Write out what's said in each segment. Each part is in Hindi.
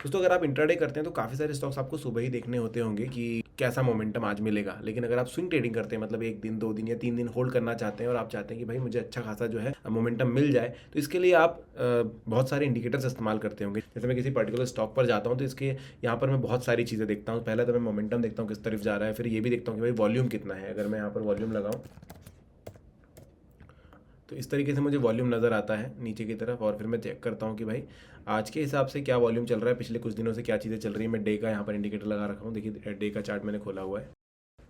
दोस्तों अगर आप इंट्राडे करते हैं तो काफ़ी सारे स्टॉक्स आपको सुबह ही देखने होते होंगे कि कैसा मोमेंटम आज मिलेगा। लेकिन अगर आप स्विंग ट्रेडिंग करते हैं, मतलब 1 दिन 2 दिन या 3 दिन होल्ड करना चाहते हैं और आप चाहते हैं कि भाई मुझे अच्छा खासा जो है मोमेंटम मिल जाए, तो इसके लिए आप बहुत सारे इंडिकेटर्स इस्तेमाल करते होंगे। जैसे मैं किसी पर्टिकुलर स्टॉक पर जाता हूँ तो इसके यहाँ पर मैं बहुत सारी चीज़ें देखता हूँ। पहले तो मैं मोमेंटम देखता हूँ किस तरफ जा रहा है, फिर ये भी देखता हूँ कि भाई वॉल्यूम कितना है। अगर मैं यहाँ पर वॉल्यूम लगाऊँ तो इस तरीके से मुझे वॉल्यूम नज़र आता है नीचे की तरफ, और फिर मैं चेक करता हूँ कि भाई आज के हिसाब से क्या वॉल्यूम चल रहा है, पिछले कुछ दिनों से क्या चीज़ें चल रही है। मैं डे का यहाँ पर इंडिकेटर लगा रखा हूँ, देखिए डे का चार्ट मैंने खोला हुआ है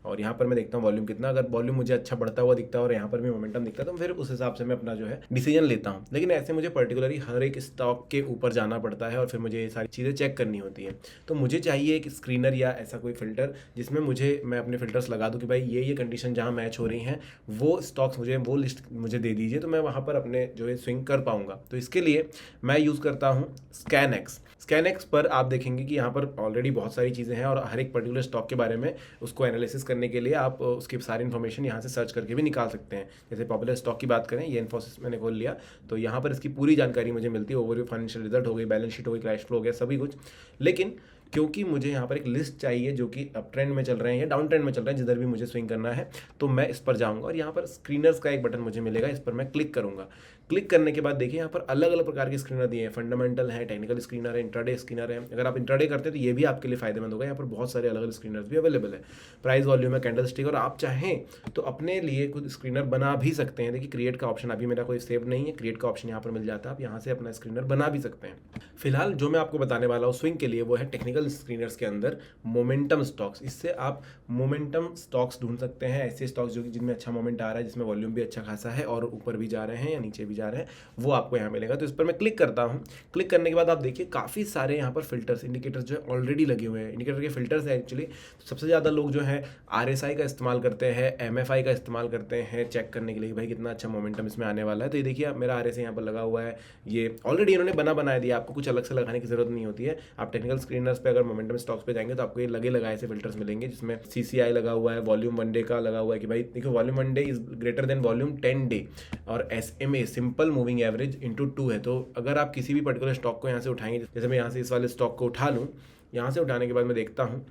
और यहाँ पर मैं देखता हूँ वॉल्यूम कितना। अगर वॉल्यूम मुझे अच्छा बढ़ता हुआ दिखता है और यहाँ पर भी मोमेंटम दिखता है तो फिर उस हिसाब से मैं अपना जो है डिसीजन लेता हूँ। लेकिन ऐसे मुझे पर्टिकुलरली हर एक स्टॉक के ऊपर जाना पड़ता है और फिर मुझे ये सारी चीज़ें चेक करनी होती है। तो मुझे चाहिए एक स्क्रीनर या ऐसा कोई फिल्टर जिसमें मैं अपने फिल्टर्स लगा दूँ कि भाई ये कंडीशन जहाँ मैच हो रही हैं वो स्टॉक्स मुझे, वो लिस्ट मुझे दे दीजिए, तो मैं वहाँ पर अपने जो है स्विंग कर पाऊँगा। तो इसके लिए मैं यूज़ करता हूँ स्कैनएक्स पर आप देखेंगे कि यहाँ पर ऑलरेडी बहुत सारी चीज़ें हैं और हर एक पर्टिकुलर स्टॉक के बारे में उसको एनालिसिस करने के लिए आप उसकी सारी इन्फॉर्मेशन यहाँ से सर्च करके भी निकाल सकते हैं। जैसे पॉपुलर स्टॉक की बात करें, ये इन्फोसिस मैंने खोल लिया तो यहाँ पर इसकी पूरी जानकारी मुझे मिलती है। ओवरव्यू, फाइनेंशियल रिजल्ट हो गई, बैलेंस शीट हो गई, कैश फ्लो हो गया, सभी कुछ। लेकिन क्योंकि मुझे यहाँ पर एक लिस्ट चाहिए जो कि अप ट्रेंड में चल रहे हैं या डाउन ट्रेंड में चल रहे हैं, जिधर भी मुझे स्विंग करना है, तो मैं इस पर जाऊँगा और यहाँ पर स्क्रीनर्स का एक बटन मुझे मिलेगा, इस पर मैं क्लिक करूँगा। क्लिक करने के बाद देखिए यहाँ पर अलग अलग प्रकार के स्क्रीनर दिए हैं, फंडामेंटल है, टेक्निकल स्क्रीनर है, इंट्राडे स्क्रीनर है। अगर आप इंट्राडे करते हैं तो ये भी आपके लिए फायदेमंद होगा। यहाँ पर बहुत सारे अलग अलग स्क्रीनर्स भी अवेलेबल है, प्राइस वॉल्यूम है, कैंडल स्टिक, और आप चाहें तो अपने लिए कुछ स्क्रीनर बना भी सकते हैं। देखिए क्रिएट का ऑप्शन अभी मेरा कोई सेव नहीं है, क्रिएट का ऑप्शन यहाँ पर मिल जाता है, आप यहाँ से अपना स्क्रीनर बना भी सकते हैं। फिलहाल जो मैं आपको बताने वाला हूँ स्विंग के लिए वो है टेक्निकल स्क्रीनर्स के अंदर मोमेंटम स्टॉक्स। इससे आप मोमेंटम स्टॉक्स ढूंढ सकते हैं, ऐसे स्टॉक्स जो कि जिनमें अच्छा मोमेंट आ रहा है, जिसमें वॉल्यूम भी अच्छा खासा है और ऊपर भी जा रहे हैं या नीचे भी जा रहे हैं, वो आपको यहाँ मिलेगा। तो इस पर मैं क्लिक करता हूँ। क्लिक करने के बाद आप देखिए काफ़ी सारे यहाँ पर फिल्टर्स, इंडिकेटर्स जो है ऑलरेडी लगे हुए हैं। इंडिकेटर के फिल्टर्स हैं एक्चुअली सबसे ज़्यादा लोग जो है RSI का इस्तेमाल करते हैं, MFI का इस्तेमाल करते हैं चेक करने के लिए भाई कितना अच्छा मोमेंटम इसमें आने वाला है। तो ये देखिए मेरा RSI यहाँ पर लगा हुआ है, ये ऑलरेडी इन्होंने बना दिया, आपको कुछ अलग से लगाने की जरूरत नहीं होती है। आप टेक्निकल स्क्रीनर्स पे अगर मोमेंटम स्टॉक्स पे जाएंगे तो आपको ये लगे लगाए से फिल्टर्स मिलेंगे, जिसमें CCI लगा हुआ है, वॉल्यूम 1 डे का लगा हुआ है कि भाई देखो volume 1 day is greater than volume 10 day, और SMA simple moving average into 2 है। तो अगर आप किसी भी पर्टिकुलर स्टॉक को यहाँ से उठाएंगे, जैसे मैं यहाँ से इस वाले स्टॉक को उठा लूँ, यहाँ से उठाने के बाद मैं देखता हूँ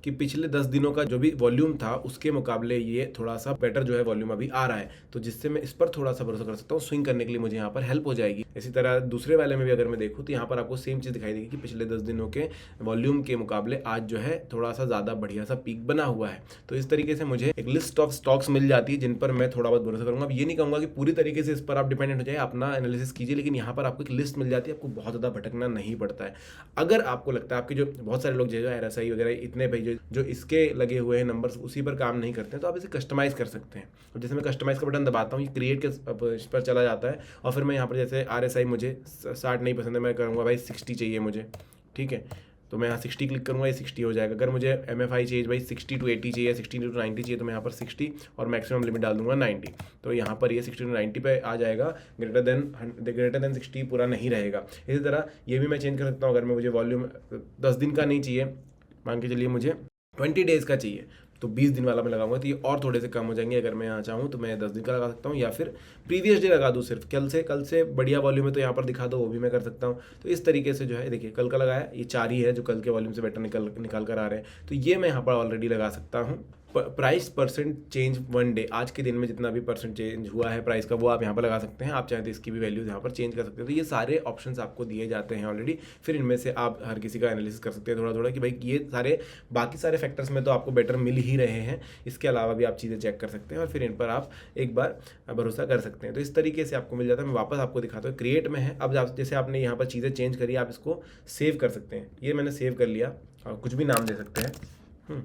कि पिछले 10 दिनों का जो भी वॉल्यूम था उसके मुकाबले ये थोड़ा सा बेटर जो है वॉल्यूम अभी आ रहा है, तो जिससे मैं इस पर थोड़ा सा भरोसा कर सकता हूँ, स्विंग करने के लिए मुझे यहाँ पर हेल्प हो जाएगी। इसी तरह दूसरे वाले में भी अगर मैं देखूँ तो यहाँ पर आपको सेम चीज़ दिखाई देगी कि पिछले 10 दिनों के वॉल्यूम के मुकाबले आज जो है थोड़ा सा ज़्यादा बढ़िया सा पीक बना हुआ है। तो इस तरीके से मुझे एक लिस्ट ऑफ स्टॉक्स मिल जाती है जिन पर मैं थोड़ा बहुत भरोसा करूँगा। अब ये नहीं कहूँगा कि पूरी तरीके से इस पर आप डिपेंडेंट हो जाए, अपना एनालिसिस कीजिए, लेकिन यहाँ पर आपको एक लिस्ट मिल जाती है, आपको बहुत ज़्यादा भटकना नहीं पड़ता है। अगर आपको लगता है आपके जो बहुत सारे लोग जो है RSI वगैरह इतने भाई जो इसके लगे हुए हैं नंबर्स उसी पर काम नहीं करते हैं, तो आप इसे कस्टमाइज़ कर सकते हैं। अब जैसे मैं कस्टमाइज़ का बटन दबाता हूँ, ये क्रिएट के इस पर चला जाता है और फिर मैं यहाँ पर जैसे RSI मुझे 60 नहीं पसंद है, मैं करूँगा भाई 60 चाहिए मुझे, ठीक है, तो मैं यहाँ 60 क्लिक करूँगा, ये 60 हो जाएगा। अगर मुझे MFI चाहिए भाई 60 to 80 चाहिए, 60 to 90 चाहिए, तो मैं यहाँ पर 60 और मैक्सिमम लिमिट डाल दूंगा 90। तो यहाँ पर ये 60 to 90 पे आ जाएगा, ग्रेटर देन 60 पूरा नहीं रहेगा। इसी तरह ये भी मैं चेंज कर सकता हूँ। अगर मैं मुझे वॉल्यूम 10 दिन का नहीं चाहिए, मान के चलिए मुझे 20 डेज़ का चाहिए, तो 20 दिन वाला मैं लगाऊंगा, तो ये और थोड़े से कम हो जाएंगे। अगर मैं यहाँ चाहूँ तो मैं 10 दिन का लगा सकता हूँ, या फिर प्रीवियस डे लगा दूँ, सिर्फ कल से बढ़िया वॉल्यूम है तो यहाँ पर दिखा दो, वो भी मैं कर सकता हूँ। तो इस तरीके से जो है देखिए कल का लगाया, ये 4 ही है जो कल के वॉल्यूम से बेटर निकाल कर आ रहे हैं, तो ये मैं यहाँ पर ऑलरेडी लगा सकता हूँ। प्राइस परसेंट चेंज 1 डे, आज के दिन में जितना भी परसेंट चेंज हुआ है प्राइस का, वो आप यहाँ पर लगा सकते हैं। आप चाहें तो इसकी भी वैल्यूज यहाँ पर चेंज कर सकते हैं। तो ये सारे ऑप्शंस आपको दिए जाते हैं ऑलरेडी, फिर इनमें से आप हर किसी का एनालिसिस कर सकते हैं थोड़ा थोड़ा कि भाई ये सारे बाकी सारे फैक्टर्स में तो आपको बेटर मिल ही रहे हैं, इसके अलावा भी आप चीज़ें चेक कर सकते हैं और फिर इन पर आप एक बार भरोसा कर सकते हैं। तो इस तरीके से आपको मिल जाता है। मैं वापस आपको दिखाता हूँ, क्रिएट में है। अब जैसे आपने यहाँ पर चीज़ें चेंज करी, आप इसको सेव कर सकते हैं। ये मैंने सेव कर लिया, और कुछ भी नाम दे सकते हैं,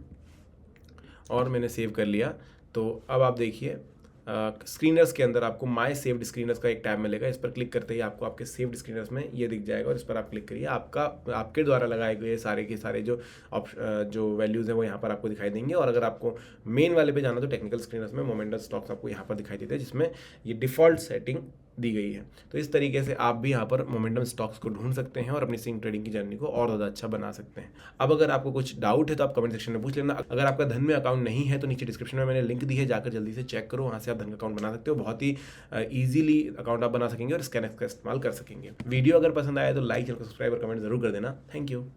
और मैंने सेव कर लिया। तो अब आप देखिए स्क्रीनर्स के अंदर आपको माय सेव्ड स्क्रीनर्स का एक टैब मिलेगा, इस पर क्लिक करते ही आपको आपके सेव्ड स्क्रीनर्स में ये दिख जाएगा और इस पर आप क्लिक करिए। आपके द्वारा लगाए गए सारे के सारे जो वैल्यूज़ हैं वो यहाँ पर आपको दिखाई देंगे। और अगर आपको मेन वाले पे जाना तो टेक्निकल स्क्रीनर्स में मोमेंटम स्टॉक्स आपको यहाँ पर दिखाई देते हैं, जिसमें ये डिफ़ॉल्ट सेटिंग दी गई है। तो इस तरीके से आप भी यहाँ पर मोमेंटम स्टॉक्स को ढूंढ सकते हैं और अपनी स्विंग ट्रेडिंग की जर्नी को और ज़्यादा अच्छा बना सकते हैं। अब अगर आपको कुछ डाउट है तो आप कमेंट सेक्शन में पूछ लेना। अगर आपका धन में अकाउंट नहीं है तो नीचे डिस्क्रिप्शन में मैंने लिंक दी है, जाकर जल्दी से चेक करो, वहाँ से आप धन का अकाउंट बना सकते हो। बहुत ही ईजिली अकाउंट आप बना सकेंगे और स्कैनएक्स का इस्तेमाल कर सकेंगे। वीडियो अगर पसंद आया तो लाइक, चैनल को सब्सक्राइब और कमेंट जरूर कर देना। Thank you.